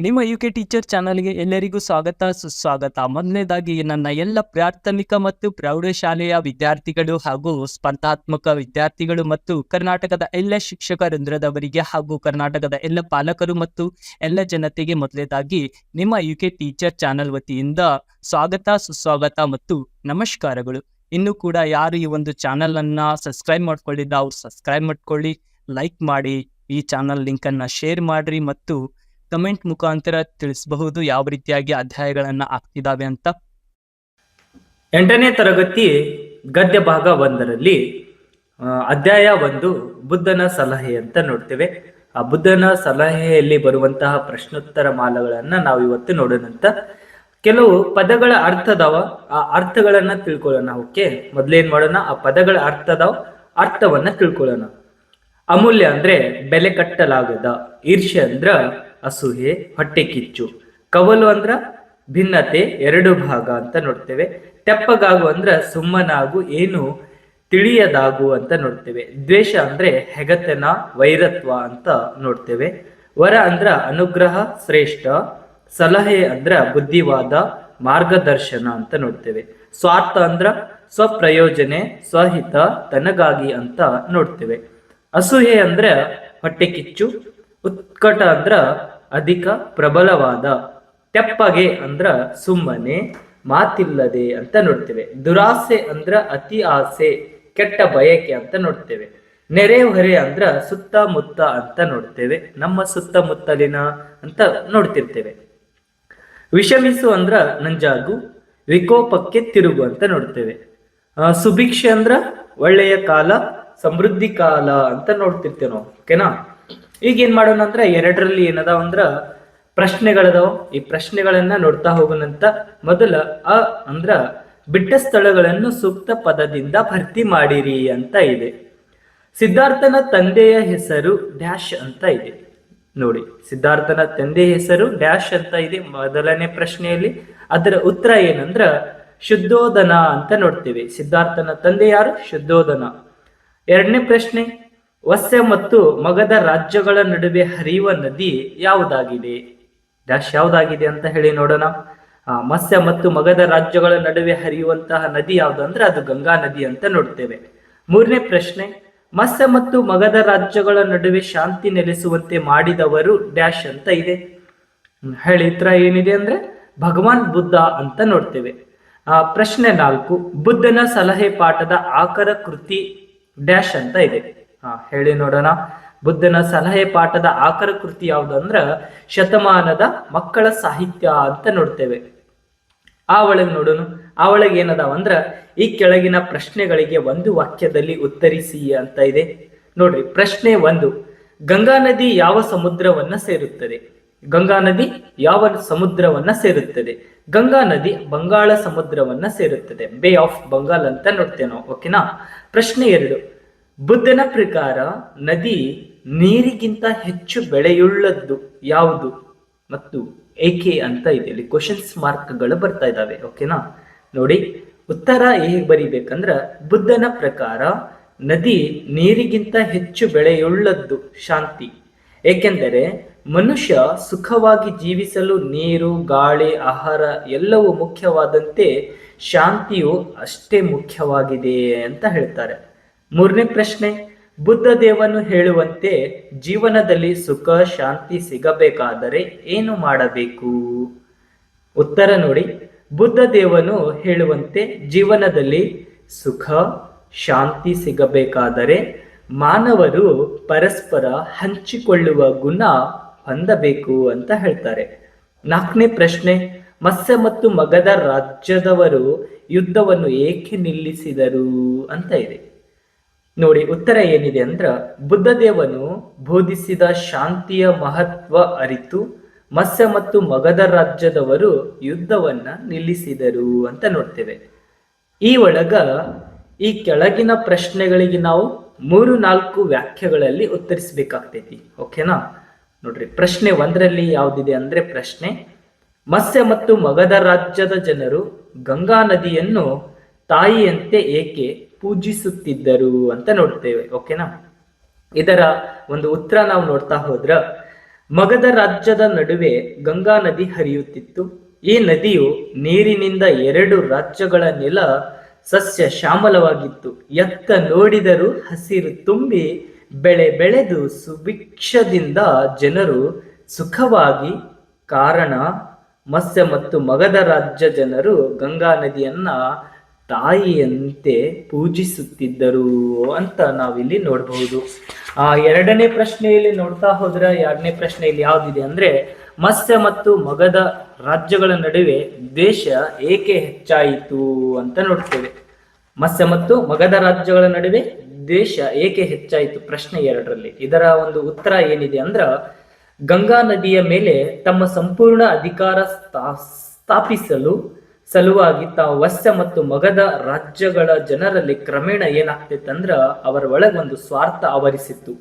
ನಿಮ್ಮ UK teacher ಚಾನಲ್ಗೆ ಎಲ್ಲರಿಗೂ ಸ್ವಾಗತ ಸುಸ್ವಾಗತ. ಮೊದಲನೇದಾಗಿ ನನ್ನ ಎಲ್ಲ ಪ್ರಾಥಮಿಕ ಮತ್ತು ಪ್ರೌಢಶಾಲೆಯ ವಿದ್ಯಾರ್ಥಿಗಳು ಹಾಗೂ ಸ್ಪರ್ಧಾತ್ಮಕ ವಿದ್ಯಾರ್ಥಿಗಳು ಮತ್ತು ಕರ್ನಾಟಕದ ಎಲ್ಲ ಶಿಕ್ಷಕ ವೃಂದದವರಿಗೆ ಹಾಗೂ ಕರ್ನಾಟಕದ ಎಲ್ಲ ಪಾಲಕರು ಮತ್ತು ಎಲ್ಲ ಜನತೆಗೆ ಮೊದಲನೇದಾಗಿ ನಿಮ್ಮ ಯುಕೆ ಟೀಚರ್ ಚಾನಲ್ ವತಿಯಿಂದ ಸ್ವಾಗತ ಸುಸ್ವಾಗತ ಮತ್ತು ನಮಸ್ಕಾರಗಳು. ಇನ್ನು ಕೂಡ ಯಾರು ಈ ಒಂದು ಚಾನಲ್ ಅನ್ನ ಸಬ್ಸ್ಕ್ರೈಬ್ ಮಾಡ್ಕೊಳ್ಳಿಲ್ಲ ಅವ್ರು ಸಬ್ಸ್ಕ್ರೈಬ್ ಮಾಡ್ಕೊಳ್ಳಿ, ಲೈಕ್ ಮಾಡಿ, ಈ ಚಾನಲ್ ಲಿಂಕ್ ಅನ್ನ ಶೇರ್ ಮಾಡ್ರಿ ಮತ್ತು ಕಮೆಂಟ್ ಮುಖಾಂತರ ತಿಳಿಸಬಹುದು ಯಾವ ರೀತಿಯಾಗಿ ಅಧ್ಯಾಯಗಳನ್ನ ಆಗ್ತಿದಾವೆ ಅಂತ. 8ನೇ ತರಗತಿ ಗದ್ಯ ಭಾಗ 1ರಲ್ಲಿ ಅಧ್ಯಾಯ 1 ಬುದ್ಧನ ಸಲಹೆ ಅಂತ ನೋಡ್ತೇವೆ. ಆ ಬುದ್ಧನ ಸಲಹೆಯಲ್ಲಿ ಬರುವಂತಹ ಪ್ರಶ್ನೋತ್ತರ ಮಾಲೆಗಳನ್ನ ನಾವು ಇವತ್ತು ನೋಡೋಣಂತ. ಕೆಲವು ಪದಗಳ ಅರ್ಥದವ, ಆ ಅರ್ಥಗಳನ್ನ ತಿಳ್ಕೊಳ್ಳೋಣ. ಓಕೆ, ಮೊದ್ಲೇನ್ ಮಾಡೋಣ, ಆ ಪದಗಳ ಅರ್ಥವನ್ನ ತಿಳ್ಕೊಳ್ಳೋಣ. ಅಮೂಲ್ಯ ಅಂದ್ರೆ ಬೆಲೆ ಕಟ್ಟಲಾಗದ, ಈರ್ಷ್ಯ ಅಂದ್ರ ಅಸೂಹೆ, ಹೊಟ್ಟೆ ಕಿಚ್ಚು, ಕವಲು ಅಂದ್ರ ಭಿನ್ನತೆ, ಎರಡು ಭಾಗ ಅಂತ ನೋಡ್ತೇವೆ. ತೆಪ್ಪಗಾಗು ಅಂದ್ರ ಸುಮ್ಮನಾಗು, ಏನು ತಿಳಿಯದಾಗು ಅಂತ ನೋಡ್ತೇವೆ. ದ್ವೇಷ ಅಂದ್ರೆ ಹೆಗತನ, ವೈರತ್ವ ಅಂತ ನೋಡ್ತೇವೆ. ವರ ಅಂದ್ರ ಅನುಗ್ರಹ, ಶ್ರೇಷ್ಠ. ಸಲಹೆ ಅಂದ್ರ ಬುದ್ಧಿವಾದ, ಮಾರ್ಗದರ್ಶನ ಅಂತ ನೋಡ್ತೇವೆ. ಸ್ವಾರ್ಥ ಅಂದ್ರ ಸ್ವಪ್ರಯೋಜನೆ, ಸ್ವಹಿತ, ತನಗಾಗಿ ಅಂತ ನೋಡ್ತೇವೆ. ಅಸೂಹೆ ಅಂದ್ರ ಹೊಟ್ಟೆ ಕಿಚ್ಚು. ಉತ್ಕಟ ಅಂದ್ರ ಅಧಿಕ, ಪ್ರಬಲವಾದ. ತೆಪ್ಪಗೆ ಅಂದ್ರ ಸುಮ್ಮನೆ, ಮಾತಿಲ್ಲದೆ ಅಂತ ನೋಡ್ತೇವೆ. ದುರಾಸೆ ಅಂದ್ರ ಅತಿ ಆಸೆ, ಕೆಟ್ಟ ಬಯಕೆ ಅಂತ ನೋಡ್ತೇವೆ. ನೆರೆಹೊರೆ ಅಂದ್ರ ಸುತ್ತಮುತ್ತ ಅಂತ ನೋಡ್ತೇವೆ, ನಮ್ಮ ಸುತ್ತಮುತ್ತಲಿನ ಅಂತ ನೋಡ್ತಿರ್ತೇವೆ. ವಿಷಮಿಸು ಅಂದ್ರ ನಂಜಾಗು, ವಿಕೋಪಕ್ಕೆ ತಿರುಗು ಅಂತ ನೋಡ್ತೇವೆ. ಸುಭಿಕ್ಷೆ ಅಂದ್ರ ಒಳ್ಳೆಯ ಕಾಲ, ಸಮೃದ್ಧಿ ಕಾಲ ಅಂತ ನೋಡ್ತಿರ್ತೇವೆ ನಾವು. ಓಕೆನಾ, ಈಗ ಏನ್ ಮಾಡೋಣ ಅಂದ್ರ 2ರಲ್ಲಿ ಏನದಾವ ಅಂದ್ರ ಪ್ರಶ್ನೆಗಳದಾವ. ಈ ಪ್ರಶ್ನೆಗಳನ್ನ ನೋಡ್ತಾ ಹೋಗೋಣಂತ. ಮೊದಲ ಅ ಅಂದ್ರ ಬಿಟ್ಟ ಸ್ಥಳಗಳನ್ನು ಸೂಕ್ತ ಪದದಿಂದ ಭರ್ತಿ ಮಾಡಿರಿ ಅಂತ ಇದೆ. ಸಿದ್ಧಾರ್ಥನ ತಂದೆಯ ಹೆಸರು ಡ್ಯಾಶ್ ಅಂತ ಇದೆ. ನೋಡಿ, ಸಿದ್ಧಾರ್ಥನ ತಂದೆಯ ಹೆಸರು ಡ್ಯಾಶ್ ಅಂತ ಇದೆ ಮೊದಲನೇ ಪ್ರಶ್ನೆಯಲ್ಲಿ. ಅದರ ಉತ್ತರ ಏನಂದ್ರ ಶುದ್ಧೋಧನ ಅಂತ ನೋಡ್ತೇವೆ. ಸಿದ್ಧಾರ್ಥನ ತಂದೆ ಯಾರು? ಶುದ್ಧೋಧನ. 2ನೇ ಪ್ರಶ್ನೆ, ವತ್ಸ ಮತ್ತು ಮಗಧ ರಾಜ್ಯಗಳ ನಡುವೆ ಹರಿಯುವ ನದಿ ಯಾವುದಾಗಿದೆ? ಡ್ಯಾಶ್ ಯಾವುದಾಗಿದೆ ಅಂತ ಹೇಳಿ ನೋಡೋಣ. ಮತ್ಸ್ಯ ಮತ್ತು ಮಗಧ ರಾಜ್ಯಗಳ ನಡುವೆ ಹರಿಯುವಂತಹ ನದಿ ಯಾವುದು ಅಂದ್ರೆ ಅದು ಗಂಗಾ ನದಿ ಅಂತ ನೋಡ್ತೇವೆ. 3ನೇ ಪ್ರಶ್ನೆ, ಮತ್ಸ್ಯ ಮತ್ತು ಮಗಧ ರಾಜ್ಯಗಳ ನಡುವೆ ಶಾಂತಿ ನೆಲೆಸುವಂತೆ ಮಾಡಿದವರು ಡ್ಯಾಶ್ ಅಂತ ಇದೆ. ಹೇಳಿ ಉತ್ತರ ಏನಿದೆ ಅಂದ್ರೆ ಭಗವಾನ್ ಬುದ್ಧ ಅಂತ ನೋಡ್ತೇವೆ. ಪ್ರಶ್ನೆ 4, ಬುದ್ಧನ ಸಲಹೆ ಪಾಠದ ಆಕರ ಕೃತಿ ಡ್ಯಾಶ್ ಅಂತ ಇದೆ. ಹೇಳಿ ನೋಡೋಣ. ಬುದ್ಧನ ಸಲಹೆ ಪಾಠದ ಆಕರ ಕೃತಿ ಯಾವುದು ಅಂದ್ರ ಶತಮಾನದ ಮಕ್ಕಳ ಸಾಹಿತ್ಯ ಅಂತ ನೋಡ್ತೇವೆ. ಆ ಒಳಗೆ ನೋಡೋಣ. ಆ ಒಳಗೆ ಏನದಾವ ಅಂದ್ರ ಈ ಕೆಳಗಿನ ಪ್ರಶ್ನೆಗಳಿಗೆ ಒಂದು ವಾಕ್ಯದಲ್ಲಿ ಉತ್ತರಿಸಿ ಅಂತ ಇದೆ. ನೋಡ್ರಿ, ಪ್ರಶ್ನೆ 1, ಗಂಗಾ ನದಿ ಯಾವ ಸಮುದ್ರವನ್ನ ಸೇರುತ್ತದೆ? ಗಂಗಾ ನದಿ ಯಾವ ಸಮುದ್ರವನ್ನ ಸೇರುತ್ತದೆ? ಗಂಗಾ ನದಿ ಬಂಗಾಳ ಸಮುದ್ರವನ್ನ ಸೇರುತ್ತದೆ, ಬೇ ಆಫ್ ಬಂಗಾಲ್ ಅಂತ ನೋಡ್ತೇವೆ ನಾವು. ಓಕೆನಾ. ಪ್ರಶ್ನೆ 2, ಬುದ್ಧನ ಪ್ರಕಾರ ನದಿ ನೀರಿಗಿಂತ ಹೆಚ್ಚು ಬೆಳೆಯುಳ್ಳದ್ದು ಯಾವುದು ಮತ್ತು ಏಕೆ ಅಂತ ಇದೆ. ಇಲ್ಲಿ ಕ್ವಶನ್ಸ್ ಮಾರ್ಕ್ಗಳು ಬರ್ತಾ ಇದ್ದಾವೆ. ಓಕೆನಾ. ನೋಡಿ, ಉತ್ತರ ಹೇಗೆ ಬರಿಬೇಕಂದ್ರ ಬುದ್ಧನ ಪ್ರಕಾರ ನದಿ ನೀರಿಗಿಂತ ಹೆಚ್ಚು ಬೆಳೆಯುಳ್ಳದ್ದು ಶಾಂತಿ. ಏಕೆಂದರೆ ಮನುಷ್ಯ ಸುಖವಾಗಿ ಜೀವಿಸಲು ನೀರು, ಗಾಳಿ, ಆಹಾರ ಎಲ್ಲವೂ ಮುಖ್ಯವಾದಂತೆ ಶಾಂತಿಯು ಅಷ್ಟೇ ಮುಖ್ಯವಾಗಿದೆ ಅಂತ ಹೇಳ್ತಾರೆ. 3ನೇ ಪ್ರಶ್ನೆ, ಬುದ್ಧ ದೇವನು ಹೇಳುವಂತೆ ಜೀವನದಲ್ಲಿ ಸುಖ ಶಾಂತಿ ಸಿಗಬೇಕಾದರೆ ಏನು ಮಾಡಬೇಕು? ಉತ್ತರ ನೋಡಿ, ಬುದ್ಧ ದೇವನು ಹೇಳುವಂತೆ ಜೀವನದಲ್ಲಿ ಸುಖ ಶಾಂತಿ ಸಿಗಬೇಕಾದರೆ ಮಾನವರು ಪರಸ್ಪರ ಹಂಚಿಕೊಳ್ಳುವ ಗುಣ ಹೊಂದಬೇಕು ಅಂತ ಹೇಳ್ತಾರೆ. 4ನೇ ಪ್ರಶ್ನೆ, ಮತ್ಸ್ಯ ಮತ್ತು ಮಗಧ ರಾಜ್ಯದವರು ಯುದ್ಧವನ್ನು ಏಕೆ ನಿಲ್ಲಿಸಿದರು ಅಂತ ಇದೆ. ನೋಡಿ, ಉತ್ತರ ಏನಿದೆ ಅಂದ್ರ ಬುದ್ಧದೇವನು ಬೋಧಿಸಿದ ಶಾಂತಿಯ ಮಹತ್ವ ಅರಿತು ಮತ್ಸ್ಯ ಮತ್ತು ಮಗಧ ರಾಜ್ಯದವರು ಯುದ್ಧವನ್ನ ನಿಲ್ಲಿಸಿದರು ಅಂತ ನೋಡ್ತೇವೆ. ಈ ಒಳಗ ಈ ಕೆಳಗಿನ ಪ್ರಶ್ನೆಗಳಿಗೆ ನಾವು 3-4 ವ್ಯಾಖ್ಯೆಗಳಲ್ಲಿ ಉತ್ತರಿಸಬೇಕಾಗ್ತೈತಿ. ಓಕೆನಾ. ನೋಡ್ರಿ, ಪ್ರಶ್ನೆ 1ರಲ್ಲಿ ಯಾವ್ದಿದೆ ಅಂದ್ರೆ ಪ್ರಶ್ನೆ, ಮತ್ಸ್ಯ ಮತ್ತು ಮಗಧ ರಾಜ್ಯದ ಜನರು ಗಂಗಾ ನದಿಯನ್ನು ತಾಯಿಯಂತೆ ಏಕೆ ಪೂಜಿಸುತ್ತಿದ್ದರು ಅಂತ ನೋಡ್ತೇವೆ. ಓಕೆನಾ. ಇದರ ಒಂದು ಉತ್ತರ ನಾವು ನೋಡ್ತಾ ಹೋದ್ರ ಮಗಧ ರಾಜ್ಯದ ನಡುವೆ ಗಂಗಾ ನದಿ ಹರಿಯುತ್ತಿತ್ತು. ಈ ನದಿಯು ನೀರಿನಿಂದ 2 ರಾಜ್ಯಗಳ ನೆಲ ಸಸ್ಯ ಶ್ಯಾಮಲವಾಗಿತ್ತು. ಎತ್ತ ನೋಡಿದರೂ ಹಸಿರು ತುಂಬಿ ಬೆಳೆ ಬೆಳೆದು ಸುಭಿಕ್ಷದಿಂದ ಜನರು ಸುಖವಾಗಿ. ಕಾರಣ ಮತ್ಸ್ಯ ಮತ್ತು ಮಗಧ ರಾಜ್ಯ ಜನರು ಗಂಗಾ ನದಿಯನ್ನ ತಾಯಿಯಂತೆ ಪೂಜಿಸುತ್ತಿದ್ದರು ಅಂತ ನಾವಿಲ್ಲಿ ನೋಡಬಹುದು. ಎರಡನೇ ಪ್ರಶ್ನೆಯಲ್ಲಿ ನೋಡ್ತಾ ಹೋದ್ರೆ, ಎರಡನೇ ಪ್ರಶ್ನೆಯಲ್ಲಿ ಯಾವ್ದಿದೆ ಅಂದ್ರೆ, ಮತ್ಸ್ಯ ಮತ್ತು ಮಗಧ ರಾಜ್ಯಗಳ ನಡುವೆ ದ್ವೇಷ ಏಕೆ ಹೆಚ್ಚಾಯಿತು ಅಂತ ನೋಡ್ತೇವೆ. ಮತ್ಸ್ಯ ಮತ್ತು ಮಗಧ ರಾಜ್ಯಗಳ ನಡುವೆ ದ್ವೇಷ ಏಕೆ ಹೆಚ್ಚಾಯಿತು ಪ್ರಶ್ನೆ 2ರಲ್ಲಿ. ಇದರ ಒಂದು ಉತ್ತರ ಏನಿದೆ ಅಂದ್ರ, ಗಂಗಾ ನದಿಯ ಮೇಲೆ ತಮ್ಮ ಸಂಪೂರ್ಣ ಅಧಿಕಾರ ಸ್ಥಾಪಿಸಲು ಸಲುವಾಗಿ ವತ್ಸ ಮತ್ತು ಮಗಧ ರಾಜ್ಯಗಳ ಜನರಲ್ಲಿ ಕ್ರಮೇಣ ಏನಾಗ್ತಿತ್ತಂದ್ರ ಅವರ ಒಳಗೊಂದು ಸ್ವಾರ್ಥ ಆವರಿಸಿತ್ತು.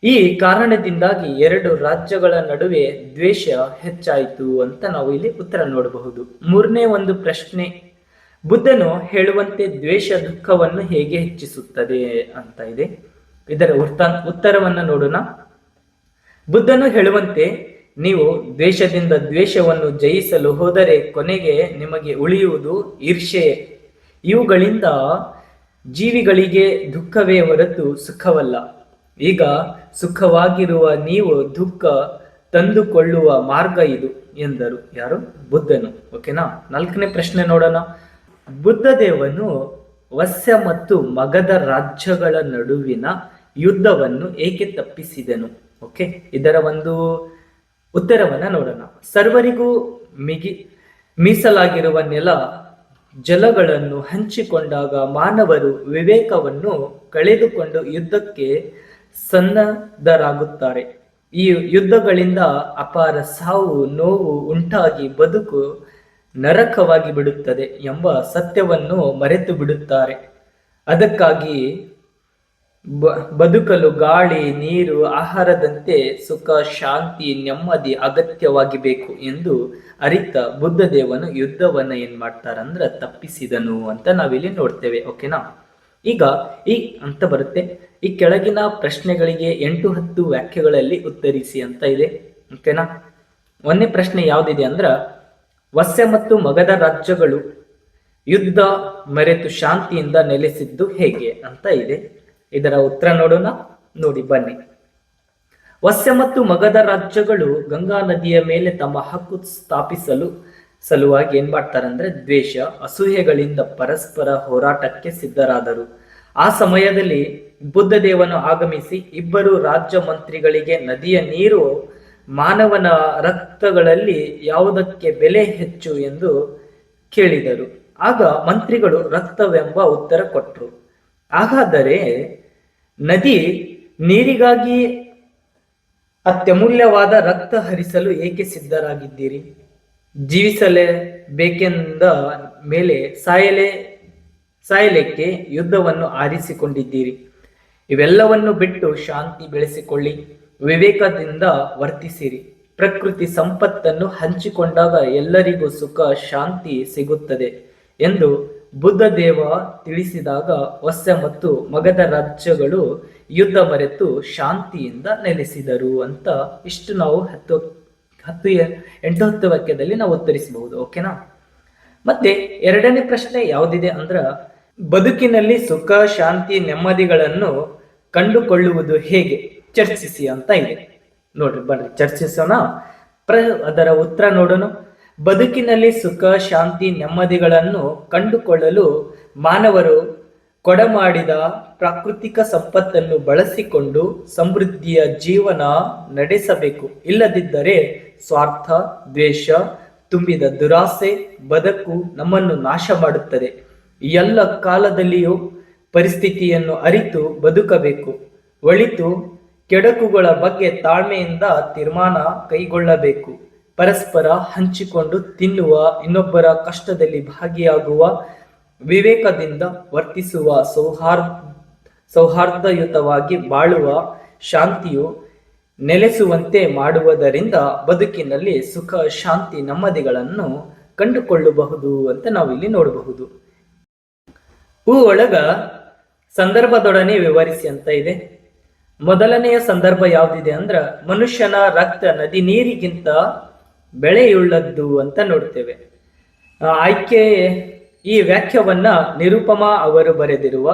ಈ ಕಾರಣದಿಂದಾಗಿ 2 ರಾಜ್ಯಗಳ ನಡುವೆ ದ್ವೇಷ ಹೆಚ್ಚಾಯಿತು ಅಂತ ನಾವು ಇಲ್ಲಿ ಉತ್ತರ ನೋಡಬಹುದು. ಮೂರನೇ ಒಂದು ಪ್ರಶ್ನೆ, ಬುದ್ಧನು ಹೇಳುವಂತೆ ದ್ವೇಷ ದುಃಖವನ್ನು ಹೇಗೆ ಹೆಚ್ಚಿಸುತ್ತದೆ ಅಂತ ಇದೆ. ಇದರ ಉತ್ತರವನ್ನ ನೋಡೋಣ. ಬುದ್ಧನು ಹೇಳುವಂತೆ, ನೀವು ದ್ವೇಷದಿಂದ ದ್ವೇಷವನ್ನು ಜಯಿಸಲು ಹೋದರೆ ಕೊನೆಗೆ ನಿಮಗೆ ಉಳಿಯುವುದು ಈರ್ಷೆ. ಇವುಗಳಿಂದ ಜೀವಿಗಳಿಗೆ ದುಃಖವೇ ಹೊರತು ಸುಖವಲ್ಲ. ಈಗ ಸುಖವಾಗಿರುವ ನೀವು ದುಃಖ ತಂದುಕೊಳ್ಳುವ ಮಾರ್ಗ ಇದು ಎಂದರು. ಯಾರು? ಬುದ್ಧನು. ಓಕೆನಾ. 4ನೇ ಪ್ರಶ್ನೆ ನೋಡೋಣ. ಬುದ್ಧದೇವನು ವತ್ಸ ಮತ್ತು ಮಗಧ ರಾಜ್ಯಗಳ ನಡುವಿನ ಯುದ್ಧವನ್ನು ಏಕೆ ತಪ್ಪಿಸಿದನು? ಓಕೆ, ಇದರ ಒಂದು ಉತ್ತರವನ್ನ ನೋಡೋಣ. ಸರ್ವರಿಗೂ ಮೀಸಲಾಗಿರುವ ನೆಲ ಜಲಗಳನ್ನು ಹಂಚಿಕೊಂಡಾಗ ಮಾನವರು ವಿವೇಕವನ್ನು ಕಳೆದುಕೊಂಡು ಯುದ್ಧಕ್ಕೆ ಸನ್ನದ್ಧರಾಗುತ್ತಾರೆ. ಈ ಯುದ್ಧಗಳಿಂದ ಅಪಾರ ಸಾವು ನೋವು ಉಂಟಾಗಿ ಬದುಕು ನರಕವಾಗಿ ಬಿಡುತ್ತದೆ ಎಂಬ ಸತ್ಯವನ್ನು ಮರೆತು ಬಿಡುತ್ತಾರೆ. ಅದಕ್ಕಾಗಿ ಬದುಕಲು ಗಾಳಿ, ನೀರು, ಆಹಾರದಂತೆ ಸುಖ, ಶಾಂತಿ, ನೆಮ್ಮದಿ ಅಗತ್ಯವಾಗಿ ಬೇಕು ಎಂದು ಅರಿತ ಬುದ್ಧದೇವನು ಯುದ್ಧವನ್ನ ಏನ್ ಮಾಡ್ತಾರಂದ್ರ ತಪ್ಪಿಸಿದನು ಅಂತ ನಾವಿಲ್ಲಿ ನೋಡ್ತೇವೆ. ಓಕೆನಾ. ಈಗ ಈ ಅಂತ ಬರುತ್ತೆ. ಈ ಕೆಳಗಿನ ಪ್ರಶ್ನೆಗಳಿಗೆ 8-10 ವಾಕ್ಯಗಳಲ್ಲಿ ಉತ್ತರಿಸಿ ಅಂತ ಇದೆ. ಓಕೆನಾ. 1ನೇ ಪ್ರಶ್ನೆ ಯಾವ್ದಿದೆ ಅಂದ್ರ, ವತ್ಸ ಮತ್ತು ಮಗಧ ರಾಜ್ಯಗಳು ಯುದ್ಧ ಮರೆತು ಶಾಂತಿಯಿಂದ ನೆಲೆಸಿದ್ದು ಹೇಗೆ ಅಂತ ಇದೆ. ಇದರ ಉತ್ತರ ನೋಡೋಣ. ನೋಡಿ ಬನ್ನಿ. ವತ್ಸ ಮತ್ತು ಮಗಧ ರಾಜ್ಯಗಳು ಗಂಗಾ ನದಿಯ ಮೇಲೆ ತಮ್ಮ ಹಕ್ಕು ಸ್ಥಾಪಿಸಲು ಸಲುವಾಗಿ ಏನ್ ಮಾಡ್ತಾರಂದ್ರೆ ದ್ವೇಷ, ಅಸೂಯೆಗಳಿಂದ ಪರಸ್ಪರ ಹೋರಾಟಕ್ಕೆ ಸಿದ್ಧರಾದರು. ಆ ಸಮಯದಲ್ಲಿ ಬುದ್ಧದೇವನು ಆಗಮಿಸಿ ಇಬ್ಬರು ರಾಜ್ಯ ಮಂತ್ರಿಗಳಿಗೆ ನದಿಯ ನೀರು ಮಾನವನ ರಕ್ತಗಳಲ್ಲಿ ಯಾವುದಕ್ಕೆ ಬೆಲೆ ಹೆಚ್ಚು ಎಂದು ಕೇಳಿದರು. ಆಗ ಮಂತ್ರಿಗಳು ರಕ್ತವೆಂಬ ಉತ್ತರ ಕೊಟ್ಟರು. ಹಾಗಾದರೆ ನದಿ ನೀರಿಗಾಗಿ ಅತ್ಯಮೂಲ್ಯವಾದ ರಕ್ತ ಹರಿಸಲು ಏಕೆ ಸಿದ್ಧರಾಗಿದ್ದೀರಿ? ಜೀವಿಸಲೇಬೇಕೆಂದ ಮೇಲೆ ಸಾಯಲಿಕ್ಕೆ ಯುದ್ಧವನ್ನು ಆರಿಸಿಕೊಂಡಿದ್ದೀರಿ. ಇವೆಲ್ಲವನ್ನು ಬಿಟ್ಟು ಶಾಂತಿ ಬೆಳೆಸಿಕೊಳ್ಳಿ, ವಿವೇಕದಿಂದ ವರ್ತಿಸಿರಿ. ಪ್ರಕೃತಿ ಸಂಪತ್ತನ್ನು ಹಂಚಿಕೊಂಡಾಗ ಎಲ್ಲರಿಗೂ ಸುಖ ಶಾಂತಿ ಸಿಗುತ್ತದೆ ಎಂದು ಬುದ್ಧದೇವ ತಿಳಿಸಿದಾಗ ವತ್ಸ ಮತ್ತು ಮಗಧ ರಾಜ್ಯಗಳು ಯುದ್ಧ ಮರೆತು ಶಾಂತಿಯಿಂದ ನೆಲೆಸಿದರು ಅಂತ ಇಷ್ಟು ನಾವು 8-10 ವಾಕ್ಯದಲ್ಲಿ ನಾವು ಉತ್ತರಿಸಬಹುದು. ಓಕೆನಾ. ಮತ್ತೆ 2ನೇ ಪ್ರಶ್ನೆ ಯಾವ್ದಿದೆ ಅಂದ್ರ, ಬದುಕಿನಲ್ಲಿ ಸುಖ ಶಾಂತಿ ನೆಮ್ಮದಿಗಳನ್ನು ಕಂಡುಕೊಳ್ಳುವುದು ಹೇಗೆ? ಚರ್ಚಿಸಿ ಅಂತ ಇದೆ. ನೋಡ್ರಿ ಬನ್ರಿ ಚರ್ಚಿಸೋಣ. ಅದರ ಉತ್ತರ ನೋಡೋಣ. ಬದುಕಿನಲ್ಲಿ ಸುಖ ಶಾಂತಿ ನೆಮ್ಮದಿಗಳನ್ನು ಕಂಡುಕೊಳ್ಳಲು ಮಾನವರು ಕೊಡಮಾಡಿದ ಪ್ರಾಕೃತಿಕ ಸಂಪತ್ತನ್ನು ಬಳಸಿಕೊಂಡು ಸಮೃದ್ಧಿಯ ಜೀವನ ನಡೆಸಬೇಕು. ಇಲ್ಲದಿದ್ದರೆ ಸ್ವಾರ್ಥ, ದ್ವೇಷ ತುಂಬಿದ ದುರಾಸೆ ಬದುಕು ನಮ್ಮನ್ನು ನಾಶ ಮಾಡುತ್ತದೆ. ಎಲ್ಲ ಕಾಲದಲ್ಲಿಯೂ ಪರಿಸ್ಥಿತಿಯನ್ನು ಅರಿತು ಬದುಕಬೇಕು. ಒಳಿತು ಕೆಡಕುಗಳ ಬಗ್ಗೆ ತಾಳ್ಮೆಯಿಂದ ತೀರ್ಮಾನ ಕೈಗೊಳ್ಳಬೇಕು. ಪರಸ್ಪರ ಹಂಚಿಕೊಂಡು ತಿನ್ನುವ, ಇನ್ನೊಬ್ಬರ ಕಷ್ಟದಲ್ಲಿ ಭಾಗಿಯಾಗುವ, ವಿವೇಕದಿಂದ ವರ್ತಿಸುವ, ಸೌಹಾರ್ದಯುತವಾಗಿ ಬಾಳುವ, ಶಾಂತಿಯು ನೆಲೆಸುವಂತೆ ಮಾಡುವುದರಿಂದ ಬದುಕಿನಲ್ಲಿ ಸುಖ ಶಾಂತಿ ನೆಮ್ಮದಿಗಳನ್ನು ಕಂಡುಕೊಳ್ಳಬಹುದು ಅಂತ ನಾವಿಲ್ಲಿ ನೋಡಬಹುದು. ಒಳಗ ಸಂದರ್ಭದೊಡನೆ ವಿವರಿಸಿ ಅಂತ ಇದೆ. ಮೊದಲನೆಯ ಸಂದರ್ಭ ಯಾವ್ದಿದೆ ಅಂದ್ರ ಮನುಷ್ಯನ ರಕ್ತ ನದಿ ನೀರಿಗಿಂತ ಬೆಳೆಯುಳ್ಳದ್ದು ಅಂತ ನೋಡ್ತೇವೆ. ಆಯ್ಕೆ ಈ ವ್ಯಾಖ್ಯವನ್ನ ನಿರುಪಮಾ ಅವರು ಬರೆದಿರುವ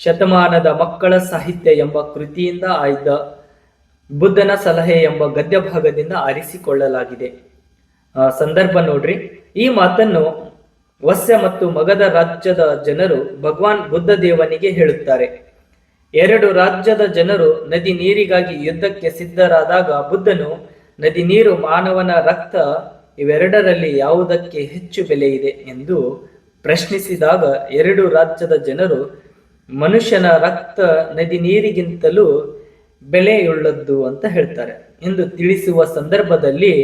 ಶತಮಾನದ ಮಕ್ಕಳ ಸಾಹಿತ್ಯ ಎಂಬ ಕೃತಿಯಿಂದ ಆಯ್ದ ಬುದ್ಧನ ಸಲಹೆ ಎಂಬ ಗದ್ಯ ಭಾಗದಿಂದ ಆರಿಸಿಕೊಳ್ಳಲಾಗಿದೆ. ಸಂದರ್ಭ ನೋಡ್ರಿ, ಈ ಮಾತನ್ನು ವಸ್ಯ ಮತ್ತು ಮಗಧ ರಾಜ್ಯದ ಜನರು ಭಗವಾನ್ ಬುದ್ಧ ದೇವನಿಗೆ ಹೇಳುತ್ತಾರೆ. ಎರಡು ರಾಜ್ಯದ ಜನರು ನದಿ ನೀರಿಗಾಗಿ ಯುದ್ಧಕ್ಕೆ ಸಿದ್ಧರಾದಾಗ ಬುದ್ಧನು ನದಿ ನೀರು, ಮಾನವನ ರಕ್ತ ಇವೆರಡರಲ್ಲಿ ಯಾವುದಕ್ಕೆ ಹೆಚ್ಚು ಬೆಲೆ ಇದೆ ಎಂದು ಪ್ರಶ್ನಿಸಿದಾಗ ಎರಡು ರಾಜ್ಯದ ಜನರು ಮನುಷ್ಯನ ರಕ್ತ ನದಿ ನೀರಿಗಿಂತಲೂ ಬೆಲೆಯುಳ್ಳದ್ದು ಅಂತ ಹೇಳ್ತಾರೆ ಎಂದು ತಿಳಿಸುವ ಸಂದರ್ಭದಲ್ಲಿ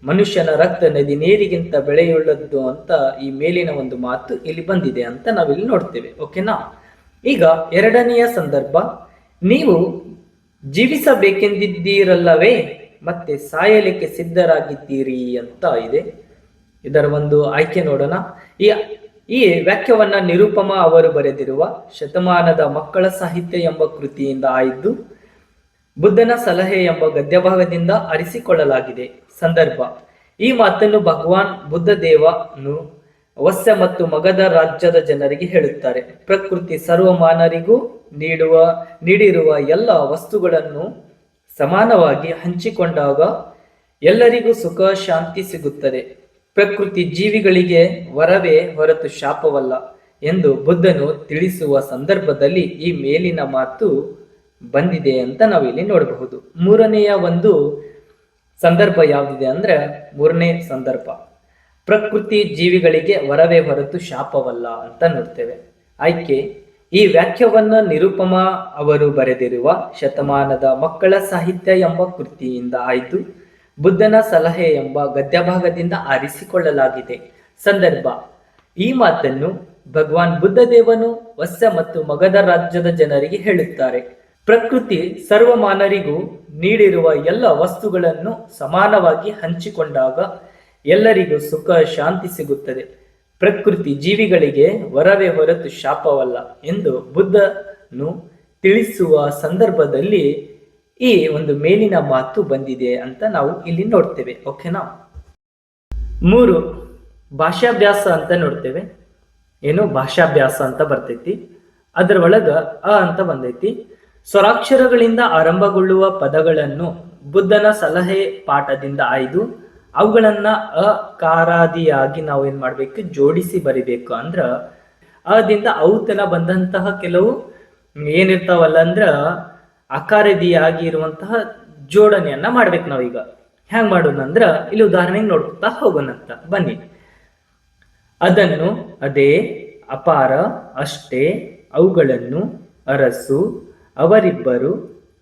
ಮನುಷ್ಯನ ರಕ್ತ ನದಿ ನೀರಿಗಿಂತ ಬೆಲೆಯುಳ್ಳದ್ದು ಅಂತ ಈ ಮೇಲಿನ ಒಂದು ಮಾತು ಇಲ್ಲಿ ಬಂದಿದೆ ಅಂತ ನಾವಿಲ್ಲಿ ನೋಡ್ತೇವೆ. ಓಕೆನಾ? ಈಗ ಎರಡನೆಯ ಸಂದರ್ಭ, ನೀವು ಜೀವಿಸಬೇಕೆಂದಿದ್ದೀರಲ್ಲವೇ ಮತ್ತೆ ಸಾಯಲಿಕ್ಕೆ ಸಿದ್ಧರಾಗಿದ್ದೀರಿ ಅಂತ ಇದೆ. ಇದರ ಒಂದು ಆಯ್ಕೆ ನೋಡೋಣ. ಈ ವ್ಯಾಖ್ಯವನ್ನ ನಿರುಪಮಾ ಅವರು ಬರೆದಿರುವ ಶತಮಾನದ ಮಕ್ಕಳ ಸಾಹಿತ್ಯ ಎಂಬ ಕೃತಿಯಿಂದ ಆಯ್ದು ಬುದ್ಧನ ಸಲಹೆ ಎಂಬ ಗದ್ಯಭಾಗದಿಂದ ಆರಿಸಿಕೊಳ್ಳಲಾಗಿದೆ. ಸಂದರ್ಭ, ಈ ಮಾತನ್ನು ಭಗವಾನ್ ಬುದ್ಧ ದೇವನು ವಸ್ಯ ಮತ್ತು ಮಗಧ ರಾಜ್ಯದ ಜನರಿಗೆ ಹೇಳುತ್ತಾರೆ. ಪ್ರಕೃತಿ ಸರ್ವ ಮಾನರಿಗೂ ನೀಡಿರುವ ಎಲ್ಲ ವಸ್ತುಗಳನ್ನು ಸಮಾನವಾಗಿ ಹಂಚಿಕೊಂಡಾಗ ಎಲ್ಲರಿಗೂ ಸುಖ ಶಾಂತಿ ಸಿಗುತ್ತದೆ. ಪ್ರಕೃತಿ ಜೀವಿಗಳಿಗೆ ವರವೇ ಹೊರತು ಶಾಪವಲ್ಲ ಎಂದು ಬುದ್ಧನು ತಿಳಿಸುವ ಸಂದರ್ಭದಲ್ಲಿ ಈ ಮೇಲಿನ ಮಾತು ಬಂದಿದೆ ಅಂತ ನಾವಿಲ್ಲಿ ನೋಡಬಹುದು. ಮೂರನೆಯ ಒಂದು ಸಂದರ್ಭ ಯಾವ್ದಿದೆ ಅಂದ್ರೆ, ಮೂರನೇ ಸಂದರ್ಭ ಪ್ರಕೃತಿ ಜೀವಿಗಳಿಗೆ ವರವೇ ಹೊರತು ಶಾಪವಲ್ಲ ಅಂತ ನೋಡ್ತೇವೆ. ಆಯ್ಕೆ ಈ ವ್ಯಾಖ್ಯವನ್ನ ನಿರುಪಮಾ ಅವರು ಬರೆದಿರುವ ಶತಮಾನದ ಮಕ್ಕಳ ಸಾಹಿತ್ಯ ಎಂಬ ಕೃತಿಯಿಂದ ಆಯ್ದು ಬುದ್ಧನ ಸಲಹೆ ಎಂಬ ಗದ್ಯಭಾಗದಿಂದ ಆರಿಸಿಕೊಳ್ಳಲಾಗಿದೆ. ಸಂದರ್ಭ, ಈ ಮಾತನ್ನು ಭಗವಾನ್ ಬುದ್ಧ ದೇವನು ವಸ್ಯ ಮತ್ತು ಮಗಧ ರಾಜ್ಯದ ಜನರಿಗೆ ಹೇಳುತ್ತಾರೆ. ಪ್ರಕೃತಿ ಸರ್ವ ಮಾನರಿಗೂ ನೀಡಿರುವ ಎಲ್ಲ ವಸ್ತುಗಳನ್ನು ಸಮಾನವಾಗಿ ಹಂಚಿಕೊಂಡಾಗ ಎಲ್ಲರಿಗೂ ಸುಖ ಶಾಂತಿ ಸಿಗುತ್ತದೆ. ಪ್ರಕೃತಿ ಜೀವಿಗಳಿಗೆ ವರವೇ ಹೊರತು ಶಾಪವಲ್ಲ ಎಂದು ಬುದ್ಧನು ತಿಳಿಸುವ ಸಂದರ್ಭದಲ್ಲಿ ಈ ಒಂದು ಮೇಲಿನ ಮಾತು ಬಂದಿದೆ ಅಂತ ನಾವು ಇಲ್ಲಿ ನೋಡ್ತೇವೆ. ಓಕೆನಾ? 3 ಭಾಷಾಭ್ಯಾಸ ಅಂತ ನೋಡ್ತೇವೆ. ಏನು ಭಾಷಾಭ್ಯಾಸ ಅಂತ ಬರ್ತೈತಿ. ಅದರ ಒಳಗ ಅ ಅಂತ ಬಂದೈತಿ. ಸ್ವರಾಕ್ಷರಗಳಿಂದ ಆರಂಭಗೊಳ್ಳುವ ಪದಗಳನ್ನು ಬುದ್ಧನ ಸಲಹೆ ಪಾಠದಿಂದ ಆಯ್ದು ಅವುಗಳನ್ನ ಅಕಾರಾದಿಯಾಗಿ ನಾವು ಏನ್ ಮಾಡ್ಬೇಕು, ಜೋಡಿಸಿ ಬರಿಬೇಕು. ಅಂದ್ರ ಅದಿಂದ ಔತನ ಬಂದಂತಹ ಕೆಲವು ಏನಿರ್ತಾವಲ್ಲ ಅಂದ್ರ ಅಕಾರದಿಯಾಗಿ ಇರುವಂತಹ ಜೋಡಣೆಯನ್ನ ಮಾಡ್ಬೇಕು. ನಾವೀಗ ಹ್ಯಾಂಗ್ ಮಾಡೋದಂದ್ರ ಇಲ್ಲಿ ಉದಾಹರಣೆಗೆ ನೋಡ್ತಾ ಹೋಗೋಣಂತ ಬನ್ನಿ. ಅದನ್ನು, ಅದೇ, ಅಪಾರ, ಅಷ್ಟೇ, ಅವುಗಳನ್ನು, ಅರಸು, ಅವರಿಬ್ಬರು,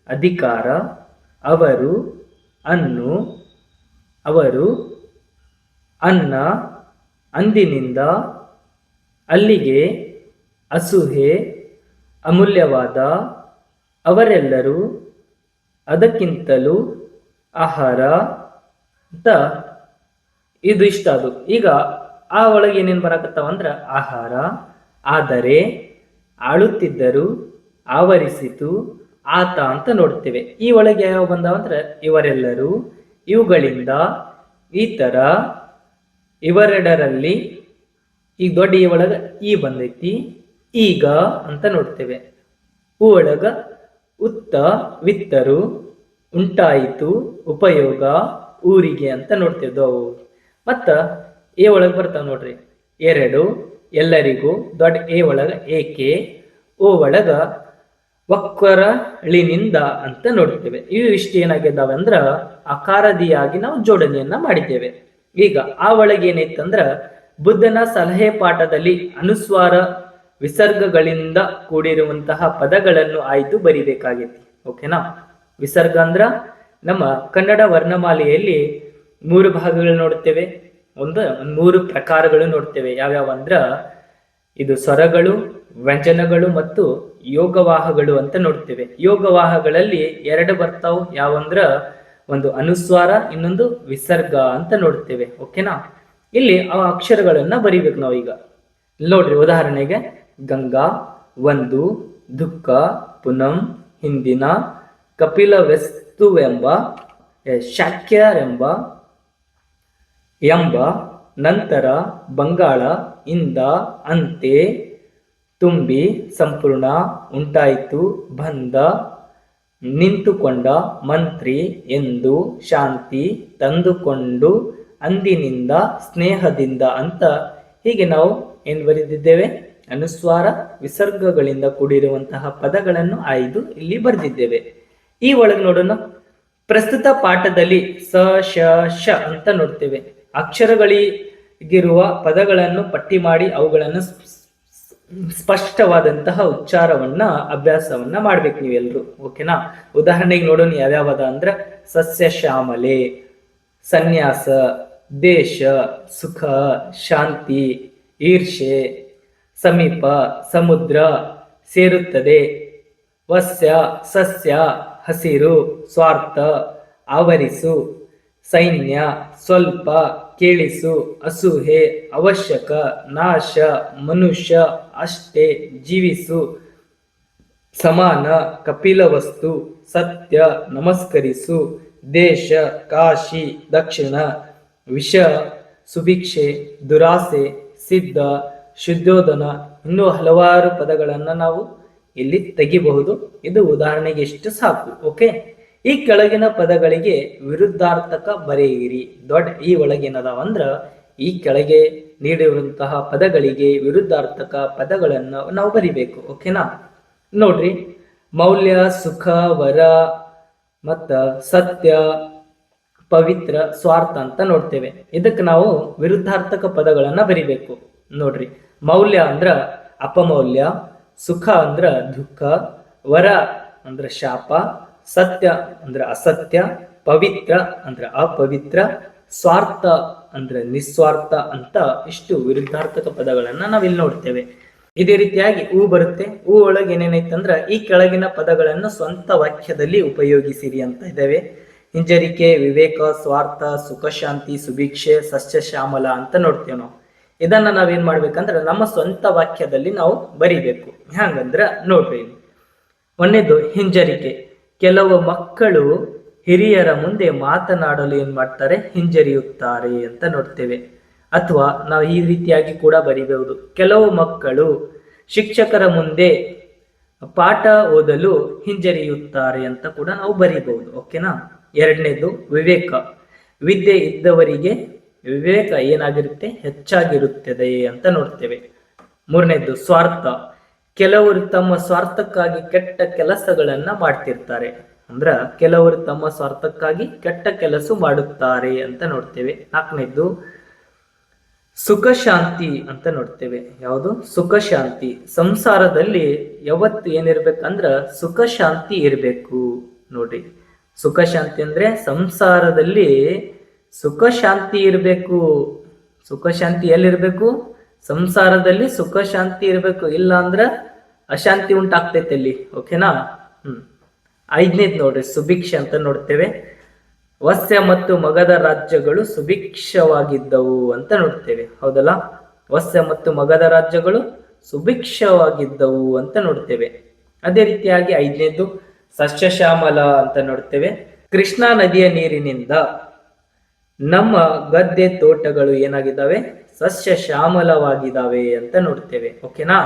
ಅಧಿಕಾರ, ಅವರು, ಅನ್ನು, ಅವರು, ಅನ್ನ, ಅಂದಿನಿಂದ, ಅಲ್ಲಿಗೆ, ಅಸೂಹೆ, ಅಮೂಲ್ಯವಾದ, ಅವರೆಲ್ಲರೂ, ಅದಕ್ಕಿಂತಲೂ, ಆಹಾರ ಅಂತ ಇದು ಇಷ್ಟ. ಅದು ಈಗ ಆ ಒಳಗೆ ಏನೇನು ಬರಕತ್ತಾವ ಅಂದ್ರ ಆಹಾರ, ಆದರೆ, ಆಳುತ್ತಿದ್ದರು, ಆವರಿಸಿತು, ಆತ ಅಂತ ನೋಡ್ತೇವೆ. ಈ ಒಳಗೆ ಯಾವ ಬಂದಾವಂದ್ರ ಇವರೆಲ್ಲರೂ, ಇವುಗಳಿಂದ, ಈ ತರ, ಇವೆರಡರಲ್ಲಿ. ಈಗ ದೊಡ್ಡ ಈ ಒಳಗ ಈ ಬಂದೈತಿ, ಈಗ ಅಂತ ನೋಡ್ತೇವೆ. ಹೂ ಒಳಗ ಉತ್ತ, ವಿತ್ತರು, ಉಂಟಾಯಿತು, ಉಪಯೋಗ, ಊರಿಗೆ ಅಂತ ನೋಡ್ತೇವೆ. ಮತ್ತ ಎ ಒಳಗೆ ಬರ್ತಾವ ನೋಡ್ರಿ, ಎರಡು, ಎಲ್ಲರಿಗೂ. ದೊಡ್ಡ ಎ ಒಳಗ ಏಕೆ, ಓ ಒಳಗ ಒಕ್ಕರಳಿನಿಂದ ಅಂತ ನೋಡ್ತೇವೆ. ಇವು ಇಷ್ಟು ಏನಾಗಿದ್ದಾವೆ ಅಂದ್ರ ಅಕಾರದಿಯಾಗಿ ನಾವು ಜೋಡಣೆಯನ್ನ ಮಾಡಿದ್ದೇವೆ. ಈಗ ಆ ಒಳಗೆ ಏನೈತಂದ್ರ ಬುದ್ಧನ ಸಲಹೆ ಪಾಠದಲ್ಲಿ ಅನುಸ್ವಾರ ವಿಸರ್ಗಗಳಿಂದ ಕೂಡಿರುವಂತಹ ಪದಗಳನ್ನು ಆಯ್ದು ಬರಿಬೇಕಾಗೈತಿ. ಓಕೆನಾ? ವಿಸರ್ಗ ಅಂದ್ರ ನಮ್ಮ ಕನ್ನಡ ವರ್ಣಮಾಲೆಯಲ್ಲಿ 3 ಭಾಗಗಳು ನೋಡ್ತೇವೆ. ಒಂದು 3 ಪ್ರಕಾರಗಳು ನೋಡ್ತೇವೆ. ಯಾವ್ಯಾವ ಅಂದ್ರ ಇದು ಸ್ವರಗಳು, ವ್ಯಂಜನಗಳು ಮತ್ತು ಯೋಗವಾಹಗಳು ಅಂತ ನೋಡ್ತೇವೆ. ಯೋಗವಾಹಗಳಲ್ಲಿ 2 ಬರ್ತಾವ್. ಯಾವಂದ್ರ ಒಂದು ಅನುಸ್ವಾರ, ಇನ್ನೊಂದು ವಿಸರ್ಗ ಅಂತ ನೋಡ್ತೇವೆ. ಓಕೆನಾ? ಇಲ್ಲಿ ಆ ಅಕ್ಷರಗಳನ್ನ ಬರಿಬೇಕು ನಾವೀಗ. ನೋಡ್ರಿ, ಉದಾಹರಣೆಗೆ ಗಂಗಾ, ಒಂದು, ದುಃಖ, ಪುನಂ, ಹಿಂದಿನ, ಕಪಿಲವಸ್ತುವೆಂಬ ಶಾಕ್ಯರೆಂಬ ಎಂಬ ನಂತರ ಬಂಗಾಳ ಇಂದ ಅಂತೆ ತುಂಬಿ ಸಂಪೂರ್ಣ ಉಂಟಾಯಿತು ಬಂದ ನಿಂತುಕೊಂಡ ಮಂತ್ರಿ ಎಂದು ಶಾಂತಿ ತಂದುಕೊಂಡು ಅಂದಿನಿಂದ ಸ್ನೇಹದಿಂದ ಅಂತ ಹೀಗೆ ನಾವು ಏನು ಬರೆದಿದ್ದೇವೆ, ಅನುಸ್ವಾರ ವಿಸರ್ಗಗಳಿಂದ ಕೂಡಿರುವಂತಹ ಪದಗಳನ್ನು ಆಯ್ದು ಇಲ್ಲಿ ಬರೆದಿದ್ದೇವೆ. ಈ ಒಳಗೆ ನೋಡೋಣ. ಪ್ರಸ್ತುತ ಪಾಠದಲ್ಲಿ ಸ ಶ ಶ ಅಂತ ನೋಡ್ತೇವೆ. ಅಕ್ಷರಗಳಿಗಿರುವ ಪದಗಳನ್ನು ಪಟ್ಟಿ ಮಾಡಿ ಅವುಗಳನ್ನು ಸ್ಪಷ್ಟವಾದಂತಹ ಉಚ್ಚಾರವನ್ನ ಅಭ್ಯಾಸವನ್ನ ಮಾಡ್ಬೇಕು ನೀವೆಲ್ಲರೂ. ಓಕೆನಾ? ಉದಾಹರಣೆಗೆ ನೋಡೋಣ ಯಾವ್ಯಾವದ ಅಂದ್ರ ಸಸ್ಯ ಶ್ಯಾಮಲೆ, ಸನ್ಯಾಸ, ದೇಶ, ಸುಖ, ಶಾಂತಿ, ಈರ್ಷೆ, ಸಮೀಪ, ಸಮುದ್ರ, ಸೇರುತ್ತದೆ, ವಸ್ಯ, ಸಸ್ಯ, ಹಸಿರು, ಸ್ವಾರ್ಥ, ಆವರಿಸು, ಸೈನ್ಯ, ಸ್ವಲ್ಪ, ಕೇಳಿಸು, ಅಸೂಹೆ, ಅವಶ್ಯಕ, ನಾಶ, ಮನುಷ್ಯ, ಅಷ್ಟೇ, ಜೀವಿಸು, ಸಮಾನ, ಕಪಿಲವಸ್ತು, ಸತ್ಯ, ನಮಸ್ಕರಿಸು, ದೇಶ, ಕಾಶಿ, ದಕ್ಷಿಣ, ವಿಷ, ಸುಭಿಕ್ಷೆ, ದುರಾಸೆ, ಸಿದ್ಧ, ಶುದ್ಧೋಧನ, ಇನ್ನೂ ಹಲವಾರು ಪದಗಳನ್ನು ನಾವು ಇಲ್ಲಿ ತೆಗಿಬಹುದು. ಇದು ಉದಾಹರಣೆಗೆ ಎಷ್ಟು ಸಾಕು. ಓಕೆ, ಈ ಕೆಳಗಿನ ಪದಗಳಿಗೆ ವಿರುದ್ಧಾರ್ಥಕ ಬರೆಯಿರಿ. ದೊಡ್ಡ ಈ ಒಳಗೇನದಾವ ಅಂದ್ರ ಈ ಕೆಳಗೆ ನೀಡಿರುವಂತಹ ಪದಗಳಿಗೆ ವಿರುದ್ಧಾರ್ಥಕ ಪದಗಳನ್ನು ನಾವು ಬರಿಬೇಕು. ಓಕೆನಾ? ನೋಡ್ರಿ, ಮೌಲ್ಯ, ಸುಖ, ವರ, ಮತ್ತ ಸತ್ಯ, ಪವಿತ್ರ, ಸ್ವಾರ್ಥ ಅಂತ ನೋಡ್ತೇವೆ. ಇದಕ್ಕೆ ನಾವು ವಿರುದ್ಧಾರ್ಥಕ ಪದಗಳನ್ನ ಬರಿಬೇಕು. ನೋಡ್ರಿ, ಮೌಲ್ಯ ಅಂದ್ರ ಅಪಮೌಲ್ಯ, ಸುಖ ಅಂದ್ರ ದುಃಖ, ವರ ಅಂದ್ರ ಶಾಪ, ಸತ್ಯ ಅಂದ್ರ ಅಸತ್ಯ, ಪವಿತ್ರ ಅಂದ್ರ ಅಪವಿತ್ರ, ಸ್ವಾರ್ಥ ಅಂದ್ರೆ ನಿಸ್ವಾರ್ಥ ಅಂತ ಇಷ್ಟು ವಿರುದ್ಧಾರ್ಥಕ ಪದಗಳನ್ನ ನಾವಿಲ್ಲಿ ನೋಡ್ತೇವೆ. ಇದೇ ರೀತಿಯಾಗಿ ಹೂ ಬರುತ್ತೆ. ಹೂ ಒಳಗೆ ಏನೇನೈತಂದ್ರ ಈ ಕೆಳಗಿನ ಪದಗಳನ್ನು ಸ್ವಂತ ವಾಕ್ಯದಲ್ಲಿ ಉಪಯೋಗಿಸಿರಿ ಅಂತ ಇದ್ದೇವೆ. ಹಿಂಜರಿಕೆ, ವಿವೇಕ, ಸ್ವಾರ್ಥ, ಸುಖ, ಶಾಂತಿ, ಸುಭಿಕ್ಷೆ, ಸಸ್ಯ ಶ್ಯಾಮಲ ಅಂತ ನೋಡ್ತೇವೆ ನಾವು. ಇದನ್ನ ನಾವೇನ್ ಮಾಡ್ಬೇಕಂದ್ರೆ ನಮ್ಮ ಸ್ವಂತ ವಾಕ್ಯದಲ್ಲಿ ನಾವು ಬರಿಬೇಕು. ಹ್ಯಾಂಗಂದ್ರ ನೋಡ್ರಿ, ಒಂದೇದು ಹಿಂಜರಿಕೆ. ಕೆಲವು ಮಕ್ಕಳು ಹಿರಿಯರ ಮುಂದೆ ಮಾತನಾಡಲು ಏನ್ ಮಾಡ್ತಾರೆ, ಹಿಂಜರಿಯುತ್ತಾರೆ ಅಂತ ನೋಡ್ತೇವೆ. ಅಥವಾ ನಾವು ಈ ರೀತಿಯಾಗಿ ಕೂಡ ಬರಿಬಹುದು. ಕೆಲವು ಮಕ್ಕಳು ಶಿಕ್ಷಕರ ಮುಂದೆ ಪಾಠ ಓದಲು ಹಿಂಜರಿಯುತ್ತಾರೆ ಅಂತ ಕೂಡ ನಾವು ಬರಿಬಹುದು. ಓಕೆನಾ? ಎರಡನೇದು ವಿವೇಕ. ವಿದ್ಯೆ ಇದ್ದವರಿಗೆ ವಿವೇಕ ಏನಾಗಿರುತ್ತೆ, ಹೆಚ್ಚಾಗಿರುತ್ತದೆ ಅಂತ ನೋಡ್ತೇವೆ. ಮೂರನೇದು ಸ್ವಾರ್ಥ. ಕೆಲವರು ತಮ್ಮ ಸ್ವಾರ್ಥಕ್ಕಾಗಿ ಕೆಟ್ಟ ಕೆಲಸಗಳನ್ನ ಮಾಡ್ತಿರ್ತಾರೆ. ಅಂದ್ರ ಕೆಲವರು ತಮ್ಮ ಸ್ವಾರ್ಥಕ್ಕಾಗಿ ಕೆಟ್ಟ ಕೆಲಸ ಮಾಡುತ್ತಾರೆ ಅಂತ ನೋಡ್ತೇವೆ. ನಾಲ್ಕನೇದು ಸುಖ ಶಾಂತಿ ಅಂತ ನೋಡ್ತೇವೆ. ಯಾವುದು? ಸುಖ ಶಾಂತಿ. ಸಂಸಾರದಲ್ಲಿ ಯಾವತ್ತು ಏನಿರ್ಬೇಕಂದ್ರ ಸುಖ ಶಾಂತಿ ಇರಬೇಕು. ನೋಡ್ರಿ, ಸುಖ ಶಾಂತಿ ಅಂದ್ರೆ ಸಂಸಾರದಲ್ಲಿ ಸುಖ ಶಾಂತಿ ಇರಬೇಕು. ಸುಖ ಶಾಂತಿ ಎಲ್ಲಿರ್ಬೇಕು? ಸಂಸಾರದಲ್ಲಿ ಸುಖ ಶಾಂತಿ ಇರಬೇಕು. ಇಲ್ಲ ಅಂದ್ರ ಅಶಾಂತಿ ಉಂಟಾಗ್ತೈತೆ ಅಲ್ಲಿ. ಓಕೆನಾ? ಐದನೇದ್ ನೋಡ್ರಿ, ಸುಭಿಕ್ಷೆ ಅಂತ ನೋಡ್ತೇವೆ. ವಸ್ಯ ಮತ್ತು ಮಗಧ ರಾಜ್ಯಗಳು ಸುಭಿಕ್ಷವಾಗಿದ್ದವು ಅಂತ ನೋಡ್ತೇವೆ. ಹೌದಲ್ಲ? ವಸ್ಯ ಮತ್ತು ಮಗಧ ರಾಜ್ಯಗಳು ಸುಭಿಕ್ಷವಾಗಿದ್ದವು ಅಂತ ನೋಡ್ತೇವೆ. ಅದೇ ರೀತಿಯಾಗಿ ಐದನೇದು ಸಸ್ಯ ಶ್ಯಾಮಲ ಅಂತ ನೋಡ್ತೇವೆ. ಕೃಷ್ಣಾ ನದಿಯ ನೀರಿನಿಂದ ನಮ್ಮ ಗದ್ದೆ ತೋಟಗಳು ಏನಾಗಿದ್ದಾವೆ, ಸಸ್ಯ ಶ್ಯಾಮಲವಾಗಿದ್ದಾವೆ ಅಂತ ನೋಡ್ತೇವೆ. ಓಕೆನಾ?